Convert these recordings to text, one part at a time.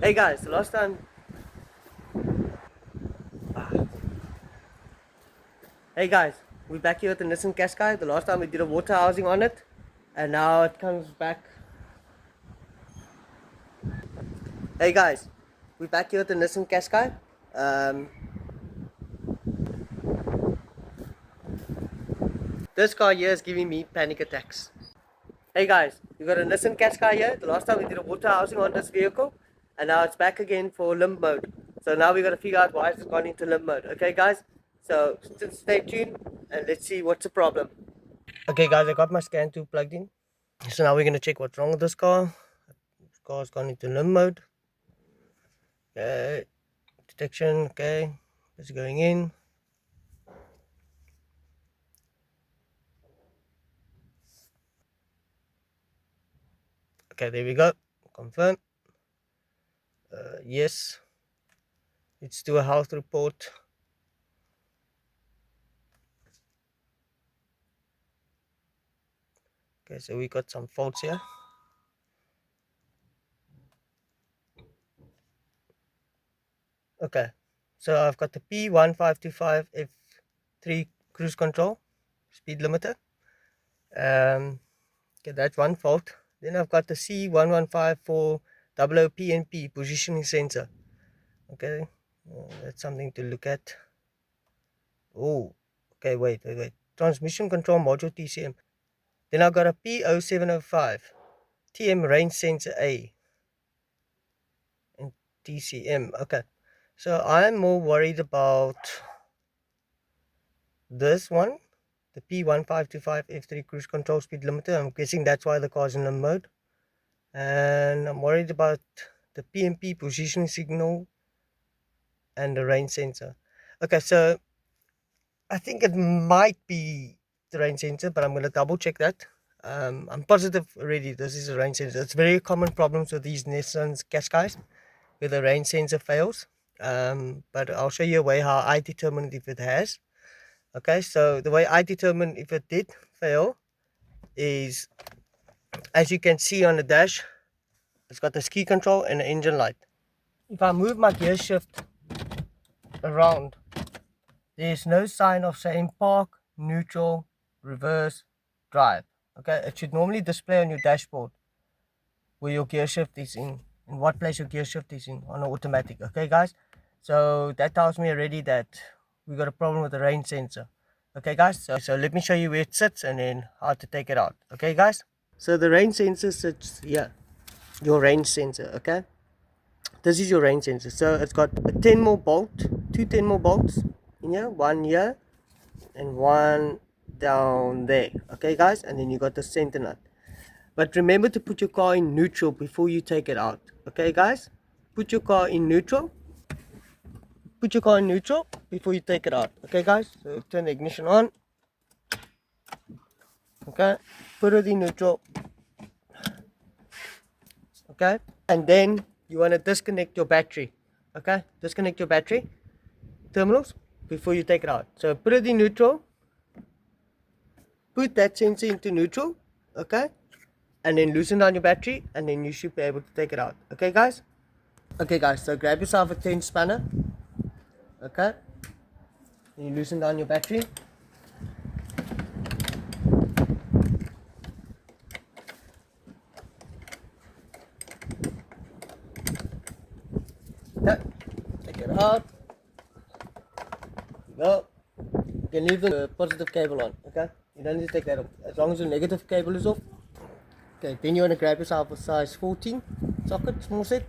Hey guys, the last time. Ah. Hey guys, we're back here with the Nissan Qashqai. The last time we did a water housing on it, and now it comes back. Hey guys, we're back here with the Nissan Qashqai. Um, this car here is giving me panic attacks. Hey guys, we got a Nissan Qashqai here. The last time we did a water housing on this vehicle, and now it's back again for limp mode. So now we got to figure out why it's gone into limp mode. Okay guys, so stay tuned and let's see what's the problem. Okay guys, I got my scan 2 plugged in. So now we're going to check what's wrong with this car. This car's gone into limp mode. Okay, detection, okay, it's going in. Okay, there we go, confirm. Yes, let's do a health report. Okay, so we got some faults here. Okay, so I've got the P1525 F3 cruise control speed limiter. Okay, that's one fault. Then I've got the C1154 00 PNP positioning sensor. Okay, that's something to look at. Oh, okay, wait. Transmission control module TCM. Then I've got a P0705 TM range sensor A and TCM. Okay, so I'm more worried about this one, the P1525 F3 cruise control speed limiter. I'm guessing that's why the car's in limp mode. And I'm worried about the PMP positioning signal and the range sensor. Okay, so I think it might be the range sensor, but I'm going to double check that. I'm positive already this is a range sensor. It's very common problems with these Nissan Qashqais where the range sensor fails. But I'll show you a way how I determine if it has. Okay, so the way I determine if it did fail is, as you can see on the dash, it's got the ski control and the engine light. If I move my gear shift around, there's no sign of saying park, neutral, reverse, drive. Okay, it should normally display on your dashboard where your gear shift is in what place your gear shift is in on an automatic. Okay guys, so that tells me already that we got a problem with the range sensor. Okay guys, so let me show you where it sits and then how to take it out. Okay guys, so the range sensor sits here, your range sensor. Okay, this is your range sensor. So it's got a 10 more bolt, two 10 more bolts in here, one here and one down there. Okay guys, and then you got the center nut. But remember to put your car in neutral before you take it out. Okay guys, put your car in neutral before you take it out. Okay guys, so turn the ignition on. Okay, put it in neutral. Okay, and then you want to disconnect your battery. Okay, disconnect your battery terminals before you take it out. So put it in neutral, put that sensor into neutral. Okay, and then loosen down your battery, and then you should be able to take it out. Okay guys, so grab yourself a 10 spanner. Okay, and you loosen down your battery. Okay, take it out. No, you can leave the positive cable on. Okay, you don't need to take that off as long as the negative cable is off. Okay, then you want to grab yourself a size 14 socket, small set,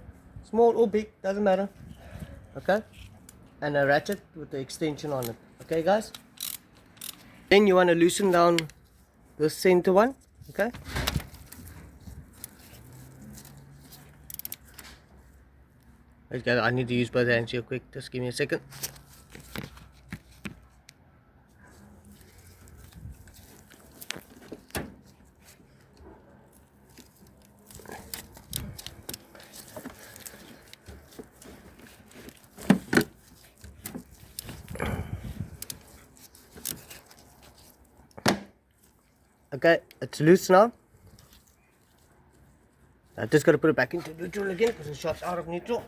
small or big, doesn't matter. Okay, and a ratchet with the extension on it. Okay guys, then you want to loosen down the center one. Okay, I need to use both hands here quick, just give me a second. Okay, it's loose now. I just got to put it back into neutral again because it shot's out of neutral.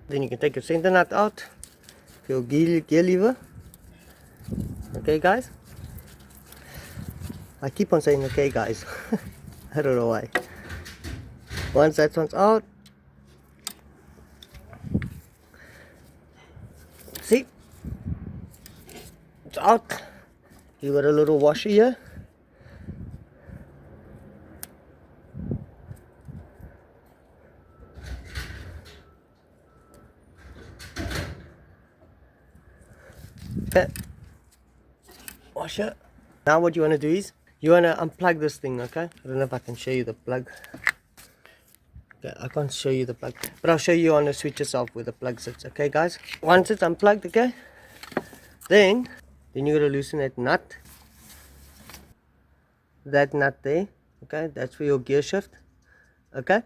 Then you can take your center nut out, your gear lever. Okay guys, I keep on saying okay guys. I don't know why. Once that one's out, see, it's out. You got a little washer here. Okay. Washer. Now what you want to do is you want to unplug this thing. Okay, I don't know if I can show you the plug. Okay, I can't show you the plug, but I'll show you on the switch itself where the plug sits. Okay guys, once it's unplugged, okay, then you gotta loosen that nut there. Okay, that's for your gear shift. Okay,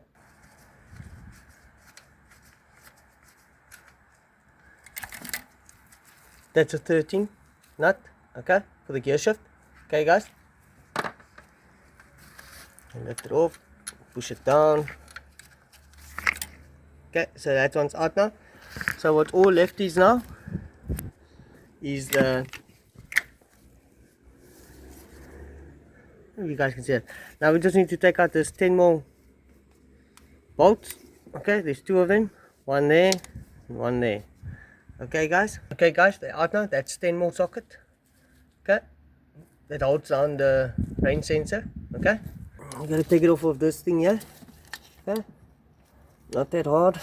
that's a 13 nut. Okay, for the gear shift. Okay guys, and lift it off, push it down. Okay, so that one's out now. So what's all left is now is the, you guys can see it. Now we just need to take out this 10 more bolts. Okay, there's 2 of them, one there and one there. Okay guys, they're out now. That's 10 more socket. Okay, that holds down the range sensor. Okay, you gotta take it off of this thing here. Okay, not that hard.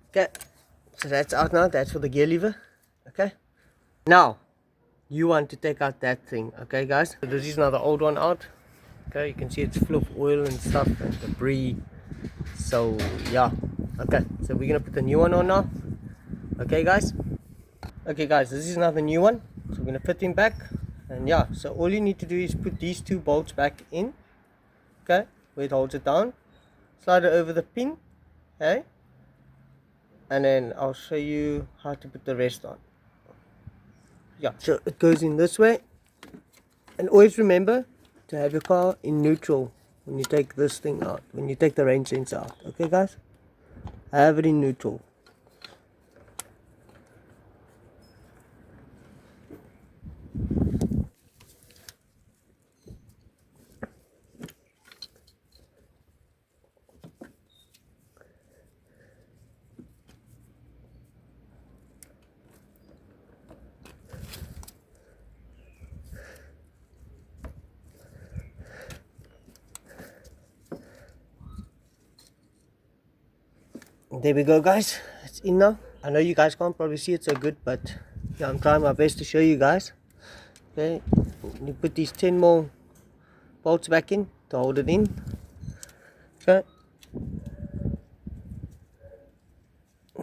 Okay, so that's out now. That's for the gear lever. Okay, now you want to take out that thing. Okay guys, so this is now the old one out. Okay, you can see it's full of oil and stuff and debris. So yeah, okay, so we're gonna put the new one on now. Okay guys, this is now the new one. So we're gonna fit him back, and yeah, so all you need to do is put these 2 bolts back in. Okay, where it holds it down, slide it over the pin. Okay, and then I'll show you how to put the rest on. Yeah, so it goes in this way, and always remember to have your car in neutral when you take this thing out, when you take the range sensor out. Okay guys, have it in neutral. There we go guys, it's in now. I know you guys can't probably see it so good, but yeah, I'm trying my best to show you guys. Okay, you put these 10 more bolts back in to hold it in. Okay,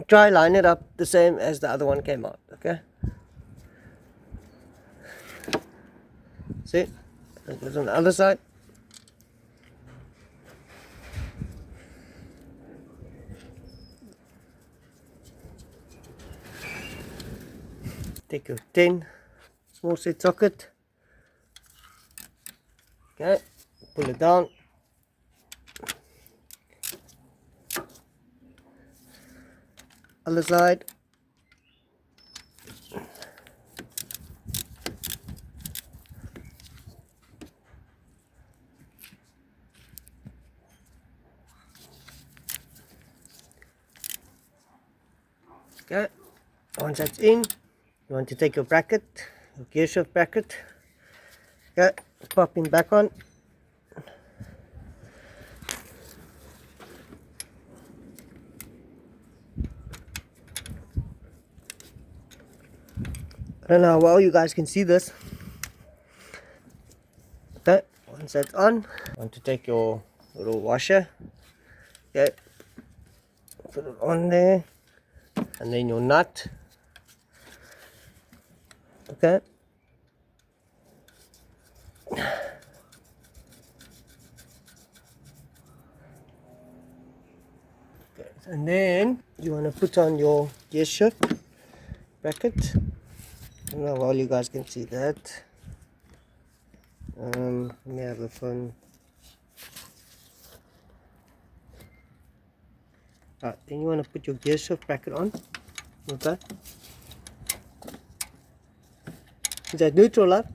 try line it up the same as the other one came out. Okay, see, it goes on the other side. Take your 10 small set socket. Okay, pull it down. Other side. Okay, once that's in, you want to take your bracket, your gear shift bracket. Okay, pop him back on. I don't know how well you guys can see this. Okay, once that's on, you want to take your little washer. Okay, put it on there, and then your nut. Okay. And then you want to put on your gear shift bracket. I don't know how you guys can see that. Let me have a phone. Alright, then you want to put your gear shift bracket on. Okay. Is that neutral, love?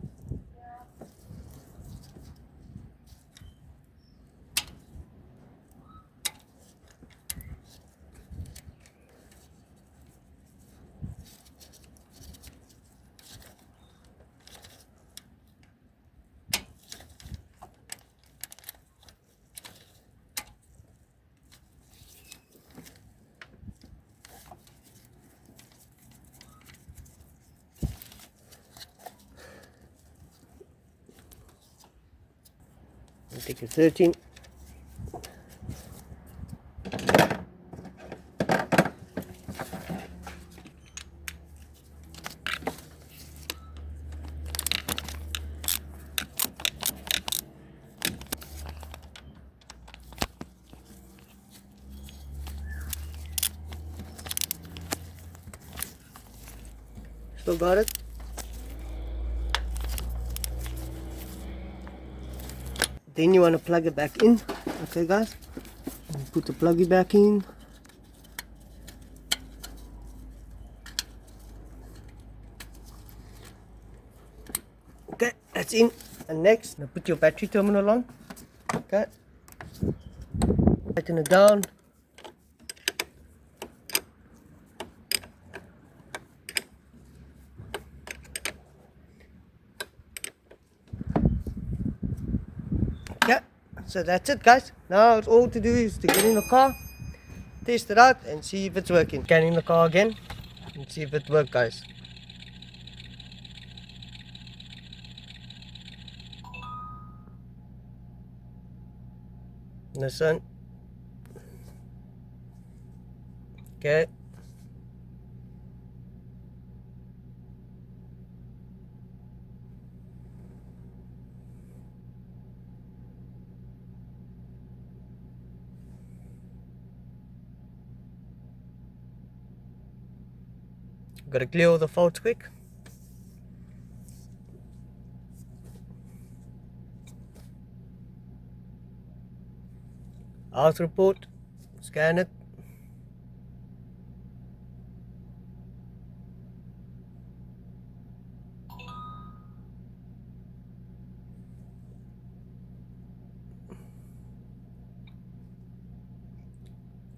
Take a 13. Still got it? Then you want to plug it back in. Okay guys, and put the pluggy back in. Okay, that's in. And next, now put your battery terminal on. Okay, tighten it down. Yeah, so that's it guys. Now it's all to do is to get in the car, test it out and see if it's working. Get in the car again and see if it works guys. Listen. Okay. Gotta clear all the faults quick. House report, scan it.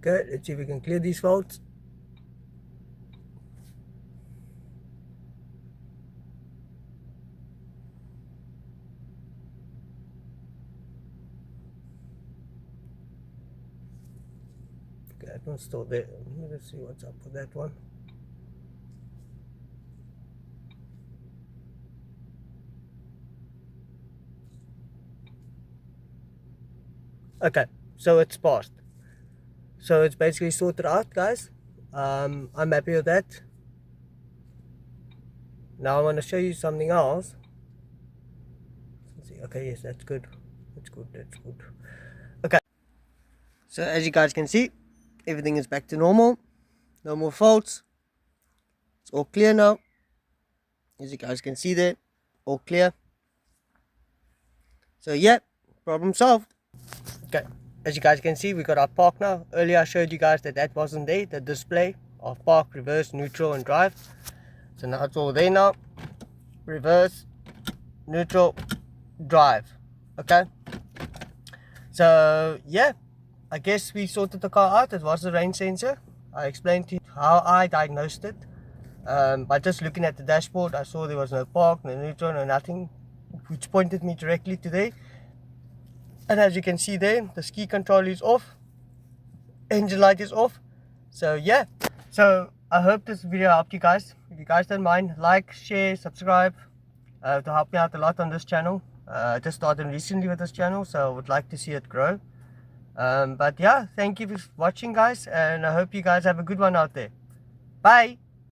Okay, let's see if we can clear these faults. Okay, that one's still there. Let's see what's up with that one. Okay, so it's passed. So it's basically sorted out guys. I'm happy with that. Now I want to show you something else. Let's see. Okay, yes, that's good. That's good, that's good. Okay, so as you guys can see, everything is back to normal. No more faults. It's all clear now. As you guys can see there, all clear. So yeah, problem solved. Okay, as you guys can see, we got our park now. Earlier I showed you guys that that wasn't there, the display of park, reverse, neutral and drive. So now it's all there now. Reverse, neutral, drive. Okay, so yeah, I guess we sorted the car out. It was the rain sensor. I explained to you how I diagnosed it. By just looking at the dashboard, I saw there was no park, no neutral, no nothing, which pointed me directly to there. And as you can see there, the ski control is off, engine light is off. So yeah, so I hope this video helped you guys. If you guys don't mind, like, share, subscribe to help me out a lot on this channel. I just started recently with this channel, so I would like to see it grow. But yeah, thank you for watching guys, and I hope you guys have a good one out there. Bye.